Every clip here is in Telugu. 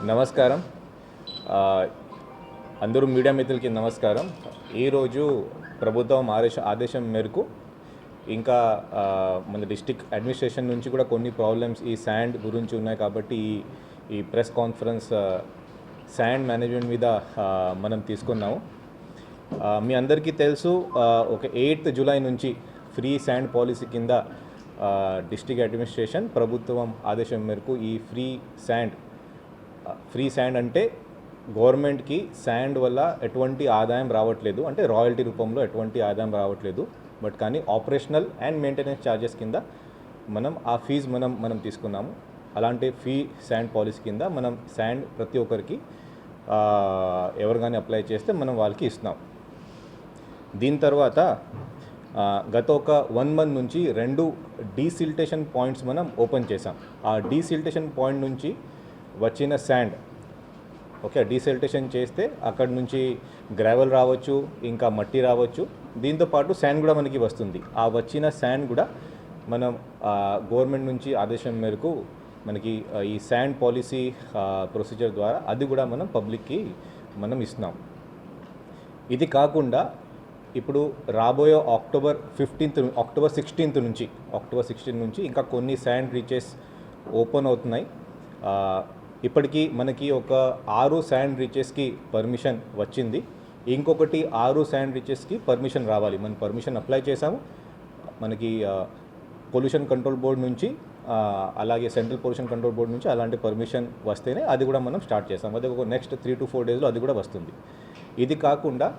నమస్కారం. అందరూ మీడియా మిత్రులకి నమస్కారం. ఈరోజు ప్రభుత్వం ఆదేశం మేరకు ఇంకా మన డిస్ట్రిక్ట్ అడ్మినిస్ట్రేషన్ నుంచి కూడా కొన్ని ప్రాబ్లమ్స్ ఈ శాండ్ గురించి ఉన్నాయి కాబట్టి ఈ ప్రెస్ కాన్ఫరెన్స్ శాండ్ మేనేజ్మెంట్ మీద మనం తీసుకున్నాము. మీ అందరికీ తెలుసు, ఒక 8th జూలై నుంచి ఫ్రీ శాండ్ పాలసీ కింద డిస్ట్రిక్ట్ అడ్మినిస్ట్రేషన్ ప్రభుత్వం ఆదేశం మేరకు ఈ ఫ్రీ శాండ్ అంటే గవర్నమెంట్కి శాండ్ వల్ల ఎటువంటి ఆదాయం రావట్లేదు, అంటే రాయల్టీ రూపంలో ఎటువంటి ఆదాయం రావట్లేదు. బట్ కానీ ఆపరేషనల్ అండ్ మెయింటెనెన్స్ ఛార్జెస్ కింద మనం ఆ ఫీజు మనం తీసుకున్నాము. అలాంటి ఫ్రీ శాండ్ పాలసీ కింద మనం శాండ్ ప్రతి ఒక్కరికి ఎవరు కానీ అప్లై చేస్తే మనం వాళ్ళకి ఇస్తున్నాం. దీని తర్వాత గత ఒక 1 month నుంచి 2 డీసిల్టేషన్ పాయింట్స్ మనం ఓపెన్ చేసాం. ఆ డీసిల్టేషన్ పాయింట్ నుంచి వచ్చిన శాండ్ డీసిల్టేషన్ చేస్తే అక్కడ నుంచి గ్రావెల్ రావచ్చు, ఇంకా మట్టి రావచ్చు, దీంతోపాటు శాండ్ కూడా మనకి వస్తుంది. ఆ వచ్చిన శాండ్ కూడా మనం గవర్నమెంట్ నుంచి ఆదేశం మేరకు మనకి ఈ శాండ్ పాలసీ ప్రొసీజర్ ద్వారా అది కూడా మనం పబ్లిక్కి మనం ఇస్తున్నాం. ఇది కాకుండా ఇప్పుడు రాబోయే అక్టోబర్ 16th నుంచి ఇంకా కొన్ని శాండ్ రీచెస్ ఓపెన్ అవుతున్నాయి. ఇప్పటికీ మనకి ఒక 6 శాండ్ రీచెస్కి పర్మిషన్ వచ్చింది. ఇంకొకటి 6 శాండ్ రీచెస్కి పర్మిషన్ రావాలి. మనం పర్మిషన్ అప్లై చేసాము. మనకి పొల్యూషన్ కంట్రోల్ బోర్డ్ నుంచి అలాగే సెంట్రల్ పొల్యూషన్ కంట్రోల్ బోర్డ్ నుంచి అలాంటి పర్మిషన్ వస్తేనే అది కూడా మనం స్టార్ట్ చేసాం. అది ఒక నెక్స్ట్ 3 to 4 daysలో అది కూడా వస్తుంది. ఇది కాకుండా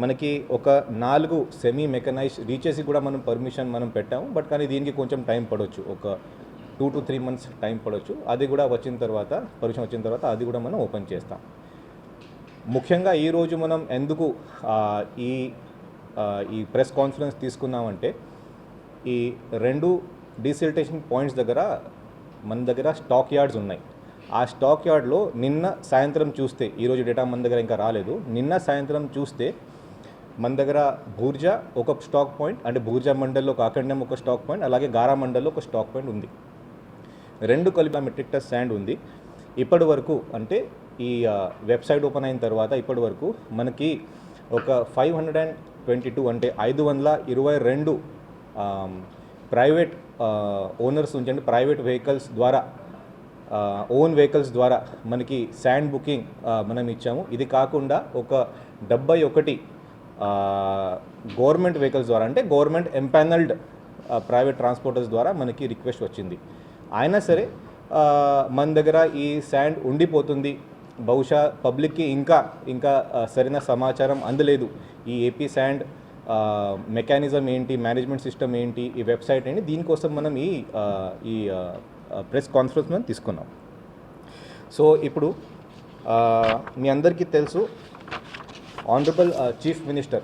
మనకి ఒక 4 సెమీ మెకనైజ్డ్ రీచెస్కి కూడా మనం పర్మిషన్ పెట్టాము. బట్ కానీ దీనికి కొంచెం టైం పడవచ్చు, ఒక 2 to 3 months టైం పడవచ్చు. అది కూడా పర్మిషన్ వచ్చిన తర్వాత అది కూడా మనం ఓపెన్ చేస్తాం. ముఖ్యంగా ఈరోజు మనం ఎందుకు ఈ ప్రెస్ కాన్ఫరెన్స్ తీసుకున్నామంటే, ఈ 2 డీసిల్టేషన్ పాయింట్స్ దగ్గర మన దగ్గర స్టాక్ యార్డ్స్ ఉన్నాయి. ఆ స్టాక్ యార్డ్లో నిన్న సాయంత్రం చూస్తే, ఈరోజు డేటా మన దగ్గర ఇంకా రాలేదు, నిన్న సాయంత్రం చూస్తే మన దగ్గర బూర్జా ఒక స్టాక్ పాయింట్, అంటే బూర్జా మండల్లో కాకండం ఒక స్టాక్ పాయింట్, అలాగే గారా మండల్లో ఒక స్టాక్ పాయింట్ ఉంది. 2 కలిపి మెట్రిక్ టన్ శాండ్ ఉంది. ఇప్పటి వరకు అంటే ఈ వెబ్సైట్ ఓపెన్ అయిన తర్వాత ఇప్పటి వరకు మనకి ఒక 522 అంటే 522 ప్రైవేట్ ఓనర్స్ నుంచి, అంటే ప్రైవేట్ వెహికల్స్ ద్వారా ఓన్ వెహికల్స్ ద్వారా మనకి శాండ్ బుకింగ్ మనం ఇచ్చాము. ఇది కాకుండా ఒక 71 గవర్నమెంట్ వెహికల్స్ ద్వారా, అంటే గవర్నమెంట్ ఎంపానల్డ్ ప్రైవేట్ ట్రాన్స్పోర్టర్స్ ద్వారా మనకి రిక్వెస్ట్ వచ్చింది. అయినా సరే మన దగ్గర ఈ శాండ్ ఉండిపోతుంది. బహుశా పబ్లిక్కి ఇంకా సరైన సమాచారం అందలేదు. ఈ ఏపీ శాండ్ మెకానిజం ఏంటి, మేనేజ్మెంట్ సిస్టమ్ ఏంటి, ఈ వెబ్సైట్ ఏంటి, దీనికోసం మనం ఈ ప్రెస్ కాన్ఫరెన్స్ మనం తీసుకున్నాం. సో ఇప్పుడు మీ అందరికీ తెలుసు, ఆనరబుల్ చీఫ్ మినిస్టర్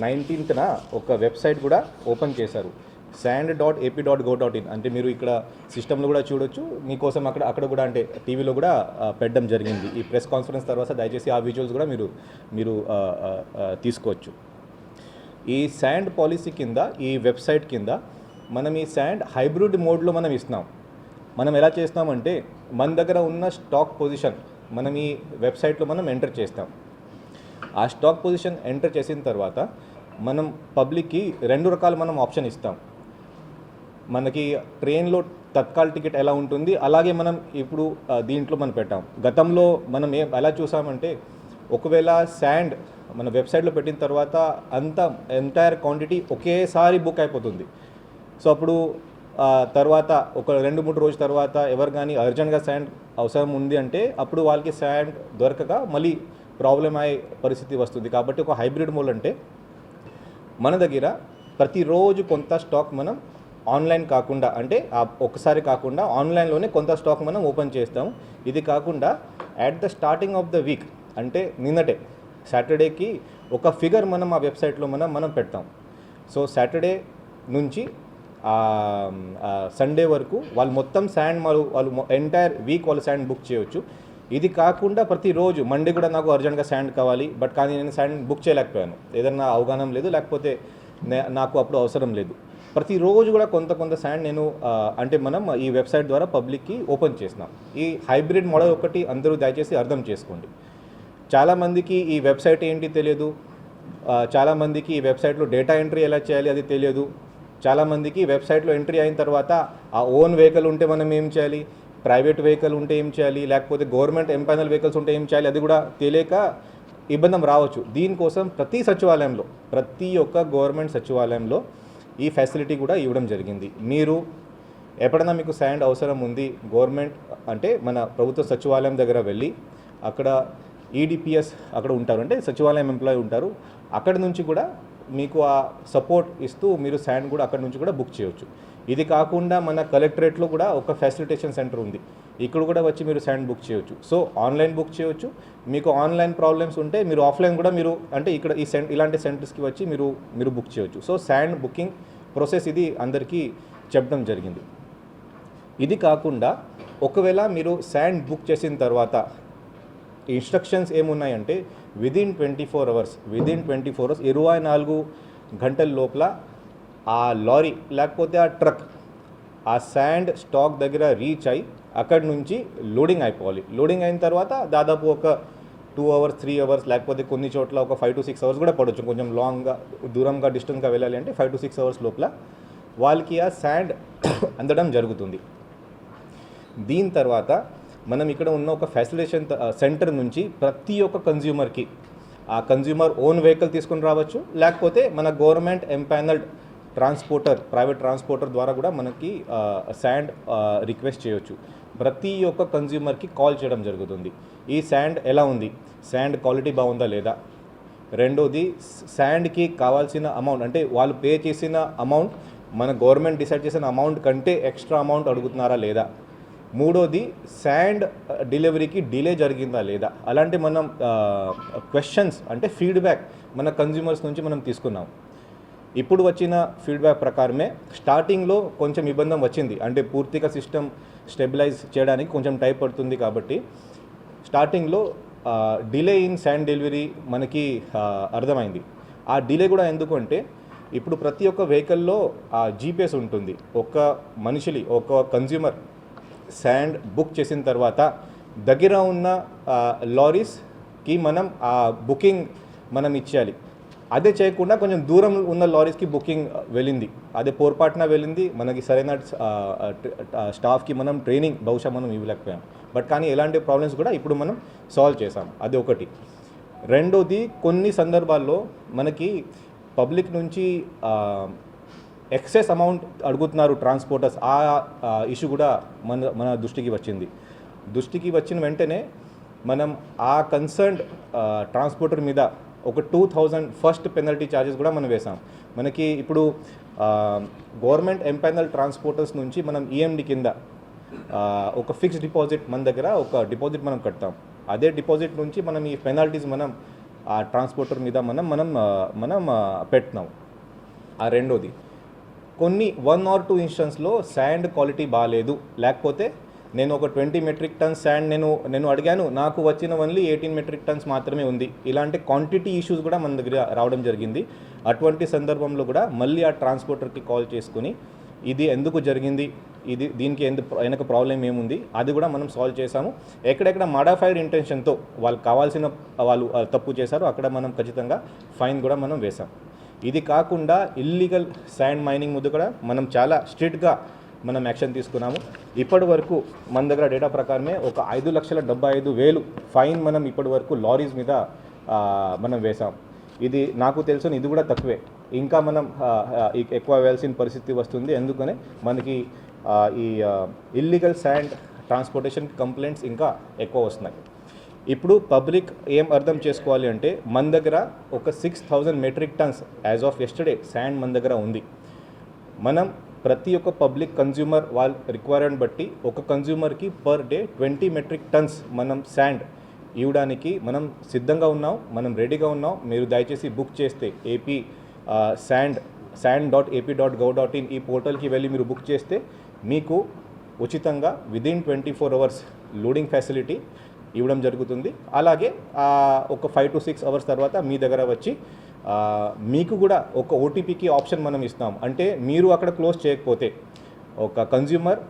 19th ఒక వెబ్సైట్ కూడా ఓపెన్ చేశారు, sand.ap.gov.in. అంటే మీరు ఇక్కడ సిస్టంలో కూడా చూడొచ్చు. మీకోసం అక్కడ కూడా, అంటే టీవీలో కూడా పెట్టడం జరిగింది. ఈ ప్రెస్ కాన్ఫరెన్స్ తర్వాత దయచేసి ఆ విజువల్స్ కూడా మీరు తీసుకోవచ్చు. ఈ శాండ్ పాలసీ కింద, ఈ వెబ్సైట్ కింద మనం ఈ శాండ్ హైబ్రిడ్ మోడ్లో మనం ఇస్తున్నాం. మనం ఎలా చేస్తామంటే, మన దగ్గర ఉన్న స్టాక్ పొజిషన్ మనం ఈ వెబ్సైట్లో మనం ఎంటర్ చేస్తాం. ఆ స్టాక్ పొజిషన్ ఎంటర్ చేసిన తర్వాత మనం పబ్లిక్కి 2 రకాల మనం ఆప్షన్ ఇస్తాం. మనకి ట్రైన్లో తత్కాల్ టికెట్ ఎలా ఉంటుంది, అలాగే మనం ఇప్పుడు దీంట్లో మనం పెట్టాం. గతంలో మనం ఎలా చూసామంటే, ఒకవేళ శాండ్ మన వెబ్సైట్లో పెట్టిన తర్వాత ఎంటైర్ క్వాంటిటీ ఒకేసారి బుక్ అయిపోతుంది. సో అప్పుడు తర్వాత ఒక 2-3 రోజుల తర్వాత ఎవరు కానీ అర్జెంట్గా శాండ్ అవసరం ఉంది అంటే అప్పుడు వాళ్ళకి శాండ్ దొరకక మళ్ళీ ప్రాబ్లం అయ్యే పరిస్థితి వస్తుంది. కాబట్టి ఒక హైబ్రిడ్ మోడ్ అంటే మన దగ్గర ప్రతిరోజు కొంత స్టాక్ మనం ఆన్లైన్ కాకుండా, అంటే ఒకసారి కాకుండా ఆన్లైన్లోనే కొంత స్టాక్ మనం ఓపెన్ చేస్తాం. ఇది కాకుండా at the starting of the week, అంటే నిన్నటే సాటర్డేకి ఒక ఫిగర్ మనం ఆ వెబ్సైట్లో మనం పెడతాం. సో సాటర్డే నుంచి సండే వరకు వాళ్ళు మొత్తం శాండ్ వాళ్ళు ఎంటైర్ వీక్ వాళ్ళు శాండ్ బుక్ చేయవచ్చు. ఇది కాకుండా ప్రతిరోజు మండే కూడా నాకు అర్జెంట్గా శాండ్ కావాలి, కానీ నేను శాండ్ బుక్ చేయలేకపోయాను, ఏదన్నా అవగాహన లేదు, లేకపోతే నాకు అప్పుడు అవసరం లేదు. ప్రతిరోజు కూడా కొంత శాండ్ నేను అంటే మనం ఈ వెబ్సైట్ ద్వారా పబ్లిక్కి ఓపెన్ చేసినాం. ఈ హైబ్రిడ్ మోడల్ ఒకటి అందరూ దయచేసి అర్థం చేసుకోండి. చాలామందికి ఈ వెబ్సైట్ ఏంటి తెలియదు, చాలామందికి ఈ వెబ్సైట్లో డేటా ఎంట్రీ ఎలా చేయాలి అది తెలియదు, చాలామందికి వెబ్సైట్లో ఎంట్రీ అయిన తర్వాత ఆ ఓన్ వెహికల్ ఉంటే మనం ఏం చేయాలి, ప్రైవేట్ వెహికల్ ఉంటే ఏం చేయాలి, లేకపోతే గవర్నమెంట్ ఎంపానల్ వెహికల్స్ ఉంటే ఏం చేయాలి అది కూడా తెలియక ఇబ్బంది రావచ్చు. దీనికోసం ప్రతి ఒక్క గవర్నమెంట్ సచివాలయంలో ఈ ఫెసిలిటీ కూడా ఇవ్వడం జరిగింది. మీరు ఎప్పుడైనా మీకు శాండ్ అవసరం ఉంది, గవర్నమెంట్ అంటే మన ప్రభుత్వ సచివాలయం దగ్గర వెళ్ళి అక్కడ ఈడిపిఎస్ అక్కడ ఉంటారు, అంటే సచివాలయం ఎంప్లాయీ ఉంటారు, అక్కడ నుంచి కూడా మీకు ఆ సపోర్ట్ ఇస్తూ మీరు శాండ్ కూడా అక్కడ నుంచి కూడా బుక్ చేయవచ్చు. ఇది కాకుండా మన కలెక్టరేట్లో కూడా ఒక ఫెసిలిటేషన్ సెంటర్ ఉంది, ఇక్కడ కూడా వచ్చి మీరు శాండ్ బుక్ చేయవచ్చు. సో ఆన్లైన్ బుక్ చేయవచ్చు. మీకు ఆన్లైన్ ప్రాబ్లమ్స్ ఉంటే మీరు ఆఫ్లైన్ కూడా మీరు అంటే ఇక్కడ ఇలాంటి సెంటర్స్కి వచ్చి మీరు బుక్ చేయవచ్చు. సో శాండ్ బుకింగ్ ప్రాసెస్ ఇది అందరికీ చెప్పడం జరిగింది. ఇది కాకుండా ఒకవేళ మీరు శాండ్ బుక్ చేసిన తర్వాత ఇన్స్ట్రక్షన్స్ ఏమున్నాయంటే విదిన్ 24 అవర్స్ 24 గంటల లోపల ఆ లారీ లేకపోతే ఆ ట్రక్ ఆ శాండ్ స్టాక్ దగ్గర రీచ్ అయ్యి అక్కడి నుంచి లోడింగ్ అయిపోవాలి. లోడింగ్ అయిన తర్వాత దాదాపు ఒక 2 అవర్స్ 3 అవర్స్ లేకపోతే కొన్ని చోట్ల ఒక 5 to 6 అవర్స్ కూడా పడవచ్చు. కొంచెం లాంగ్గా దూరంగా డిస్టెన్స్గా వెళ్ళాలి అంటే 5 to 6 అవర్స్ లోపల వాళ్ళకి ఆ శాండ్ అందడం జరుగుతుంది. దీని తర్వాత మనం ఇక్కడ ఉన్న ఒక ఫెసిలిటేషన్ సెంటర్ నుంచి ప్రతి ఒక్క కన్జ్యూమర్కి ఆ కన్జ్యూమర్ ఓన్ వెహికల్ తీసుకుని రావచ్చు, లేకపోతే మన గవర్నమెంట్ ఎంపానల్డ్ ప్రైవేట్ ట్రాన్స్పోర్టర్ ద్వారా కూడా మనకి శాండ్ రిక్వెస్ట్ చేయొచ్చు. ప్రతి ఒక్క కన్జ్యూమర్కి కాల్ చేయడం జరుగుతుంది. ఈ శాండ్ ఎలా ఉంది, శాండ్ క్వాలిటీ బాగుందా లేదా, రెండోది శాండ్కి కావాల్సిన అమౌంట్ అంటే వాళ్ళు పే చేసిన అమౌంట్ మన గవర్నమెంట్ డిసైడ్ చేసిన అమౌంట్ కంటే ఎక్స్ట్రా అమౌంట్ అడుగుతున్నారా లేదా, మూడోది శాండ్ డెలివరీకి డిలే జరిగిందా లేదా. అలాంటి మనం క్వశ్చన్స్ అంటే ఫీడ్బ్యాక్ మన కన్జ్యూమర్స్ నుంచి మనం తీసుకున్నాం. ఇప్పుడు వచ్చిన ఫీడ్బ్యాక్ ప్రకారమే స్టార్టింగ్లో కొంచెం ఇబ్బంది వచ్చింది, అంటే పూర్తిగా సిస్టమ్ స్టెబిలైజ్ చేయడానికి కొంచెం టైం పడుతుంది. కాబట్టి స్టార్టింగ్లో డిలే ఇన్ శాండ్ డెలివరీ మనకి అర్థమైంది. ఆ డిలే కూడా ఎందుకు అంటే ఇప్పుడు ప్రతి ఒక్క వెహికల్లో ఆ జీపీఎస్ ఉంటుంది. ఒక కన్జ్యూమర్ శాండ్ బుక్ చేసిన తర్వాత దగ్గర ఉన్న లారీస్కి మనం ఆ బుకింగ్ మనం ఇచ్చేయాలి. అదే చేయకుండా కొంచెం దూరం ఉన్న లారీస్కి బుకింగ్ వెళ్ళింది, అదే పొరపాటున వెళ్ళింది, మనకి సరైన స్టాఫ్కి మనం ట్రైనింగ్ బహుశా మనం ఇవ్వలేకపోయాం. బట్ కానీ ఎలాంటి ప్రాబ్లమ్స్ కూడా ఇప్పుడు మనం సాల్వ్ చేసాం. అది ఒకటి. రెండోది కొన్ని సందర్భాల్లో మనకి పబ్లిక్ నుంచి ఎక్సెస్ అమౌంట్ అడుగుతున్నారు ట్రాన్స్పోర్టర్స్. ఆ ఇష్యూ కూడా మన దృష్టికి వచ్చిన వెంటనే మనం ఆ కన్సర్న్డ్ ట్రాన్స్పోర్టర్ మీద ఒక 2000 ఫస్ట్ పెనల్టీ ఛార్జెస్ కూడా మనం వేసాం. మనకి ఇప్పుడు గవర్నమెంట్ ఎంపానల్ ట్రాన్స్పోర్టర్స్ నుంచి మనం ఈఎండి కింద ఒక ఫిక్స్డ్ డిపాజిట్ మన దగ్గర ఒక డిపాజిట్ మనం కడతాం. అదే డిపాజిట్ నుంచి మనం ఈ పెనాల్టీస్ మనం ఆ ట్రాన్స్పోర్టర్ మీద మనం పెట్టినాం. ఆ రెండోది, కొన్ని 1 or 2 ఇన్స్టెన్స్లో శాండ్ క్వాలిటీ బాగాలేదు, లేకపోతే నేను ఒక 20 మెట్రిక్ టన్స్ శాండ్ నేను అడిగాను, నాకు వచ్చిన ఓన్లీ 18 మెట్రిక్ టన్స్ మాత్రమే ఉంది. ఇలాంటి క్వాంటిటీ ఇష్యూస్ కూడా మన దగ్గర రావడం జరిగింది. అటువంటి సందర్భంలో కూడా మళ్ళీ ఆ ట్రాన్స్పోర్టర్కి కాల్ చేసుకుని ఇది ఎందుకు జరిగింది, దీనికి వెనక ప్రాబ్లం ఏముంది అది కూడా మనం సాల్వ్ చేసాము. ఎక్కడెక్కడ మోడిఫైడ్ ఇంటెన్షన్తో వాళ్ళు తప్పు చేశారో అక్కడ మనం ఖచ్చితంగా ఫైన్ కూడా మనం వేసాం. ఇది కాకుండా ఇల్లీగల్ శాండ్ మైనింగ్ ముందు కూడా మనం చాలా స్ట్రిక్ట్గా మనం యాక్షన్ తీసుకున్నాము. ఇప్పటి వరకు మన దగ్గర డేటా ప్రకారమే ఒక 5,75,000 ఫైన్ మనం ఇప్పటి వరకు లారీస్ మీద మనం వేసాం. ఇది నాకు తెలుసు, ఇది కూడా తక్కువే, ఇంకా మనం ఎక్కువ వేయాల్సిన పరిస్థితి వస్తుంది. ఎందుకనే మనకి ఈ ఇల్లీగల్ శాండ్ ట్రాన్స్పోర్టేషన్ కంప్లైంట్స్ ఇంకా ఎక్కువ వస్తున్నాయి. ఇప్పుడు పబ్లిక్ ఏం అర్థం చేసుకోవాలి అంటే మన దగ్గర ఒక 6,000 metric tons as of yesterday sand మన దగ్గర ఉంది. మనం ప్రతి ఒక్క పబ్లిక్ కన్జ్యూమర్ వాళ్ళ రిక్వైర్మెంట్ బట్టి ఒక కన్జ్యూమర్కి పర్ డే 20 మెట్రిక్ టన్స్ మనం శాండ్ ఇవ్వడానికి మనం సిద్ధంగా ఉన్నాం, మనం రెడీగా ఉన్నాం. మీరు దయచేసి బుక్ చేస్తే ఏపీ sand.ap.gov.in ఈ పోర్టల్కి వెళ్ళి మీరు బుక్ చేస్తే మీకు ఉచితంగా విదిన్ 24 అవర్స్ లోడింగ్ ఫెసిలిటీ ఇవ్వడం జరుగుతుంది. అలాగే ఒక 5 to 6 అవర్స్ తర్వాత మీ దగ్గర వచ్చి మీకు కూడా ఒక ఓటీపీకి ఆప్షన్ మనం ఇస్తాం. అంటే మీరు అక్కడ క్లోజ్ చేయకపోతే ఒక కన్జ్యూమర్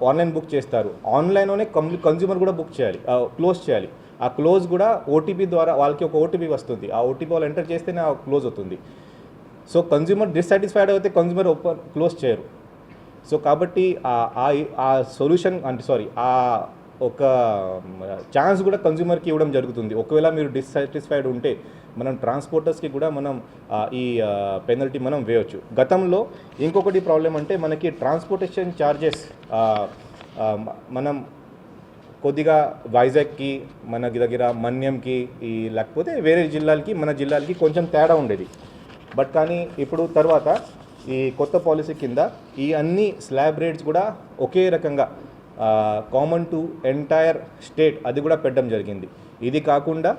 ఆన్లైన్ బుక్ చేస్తారు, ఆన్లైన్లోనే కన్జ్యూమర్ కూడా బుక్ చేయాలి, క్లోజ్ చేయాలి. ఆ క్లోజ్ కూడా ఓటీపీ ద్వారా వాళ్ళకి ఒక ఓటీపీ వస్తుంది, ఆ ఓటీపీ వాళ్ళు ఎంటర్ చేస్తేనే ఆ క్లోజ్ అవుతుంది. సో కన్జ్యూమర్ డిస్సాటిస్ఫైడ్ అయితే కన్జ్యూమర్ క్లోజ్ చేయరు. సో కాబట్టి ఆ సొల్యూషన్ అంటే ఆ ఒక ఛాన్స్ కూడా కన్జ్యూమర్కి ఇవ్వడం జరుగుతుంది. ఒకవేళ మీరు డిస్సాటిస్ఫైడ్ ఉంటే మనం ట్రాన్స్పోర్టర్స్కి కూడా మనం ఈ పెనల్టీ మనం వేయవచ్చు. గతంలో ఇంకొకటి ప్రాబ్లం అంటే మనకి ట్రాన్స్పోర్టేషన్ ఛార్జెస్ మనం కొద్దిగా వైజాగ్కి మనకి దగ్గర మన్యంకి లేకపోతే వేరే జిల్లాలకి మన జిల్లాలకి కొంచెం తేడా ఉండేది. బట్ కానీ ఇప్పుడు తర్వాత ఈ కొత్త పాలసీ కింద ఈ అన్ని స్లాబ్ రేట్స్ కూడా ఒకే రకంగా కామన్ టు ఎంటైర్ స్టేట్ అది కూడా పెట్టడం జరిగింది. ఇది కాకుండా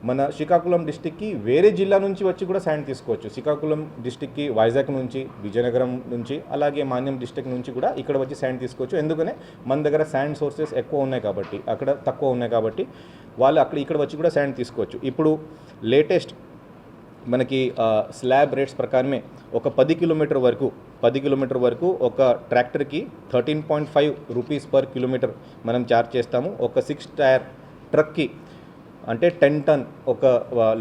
మన శ్రీకాకుళం డిస్టిక్కి వేరే జిల్లా నుంచి వచ్చి కూడా శాండ్ తీసుకోవచ్చు. శ్రీకాకుళం డిస్టిక్కి వైజాగ్ నుంచి, విజయనగరం నుంచి, అలాగే మాన్యం డిస్టిక్ నుంచి కూడా ఇక్కడ వచ్చి శాండ్ తీసుకోవచ్చు. ఎందుకనే మన దగ్గర శాండ్ సోర్సెస్ ఎక్కువ ఉన్నాయి కాబట్టి, అక్కడ తక్కువ ఉన్నాయి కాబట్టి వాళ్ళు ఇక్కడ వచ్చి కూడా శాండ్ తీసుకోవచ్చు. ఇప్పుడు లేటెస్ట్ మనకి స్లాబ్ రేట్స్ ప్రకారమే ఒక 10 కిలోమీటర్ వరకు ఒక ట్రాక్టర్కి 13.5 రూపీస్ పర్ కిలోమీటర్ మనం ఛార్జ్ చేస్తాము. ఒక 6 టైర్ ట్రక్కి అంటే 10 టన్ ఒక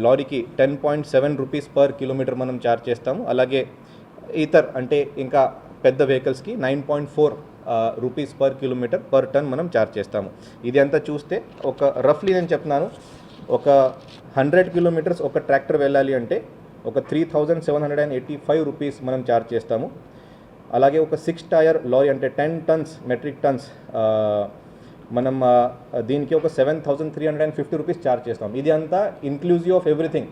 లారీకి 10.7 రూపీస్ పర్ కిలోమీటర్ మనం ఛార్జ్ చేస్తాము. అలాగే ఇతర్ అంటే ఇంకా పెద్ద వెహికల్స్కి 9.4 rupees per kilometer per ton మనం ఛార్జ్ చేస్తాము. ఇది అంతా చూస్తే ఒక రఫ్లీ నేను చెప్తున్నాను, ఒక 100 కిలోమీటర్స్ ఒక ట్రాక్టర్ వెళ్ళాలి అంటే ఒక 3,785 రూపీస్ మనం ఛార్జ్ చేస్తాము. అలాగే ఒక 6 టైర్ లారీ అంటే 10 టన్స్ మెట్రిక్ టన్స్ మనం దీనికి ఒక 7,350 రూపీస్ ఛార్జ్ చేస్తాం. ఇది అంతా ఇన్క్లూజివ్ ఆఫ్ ఎవ్రీథింగ్.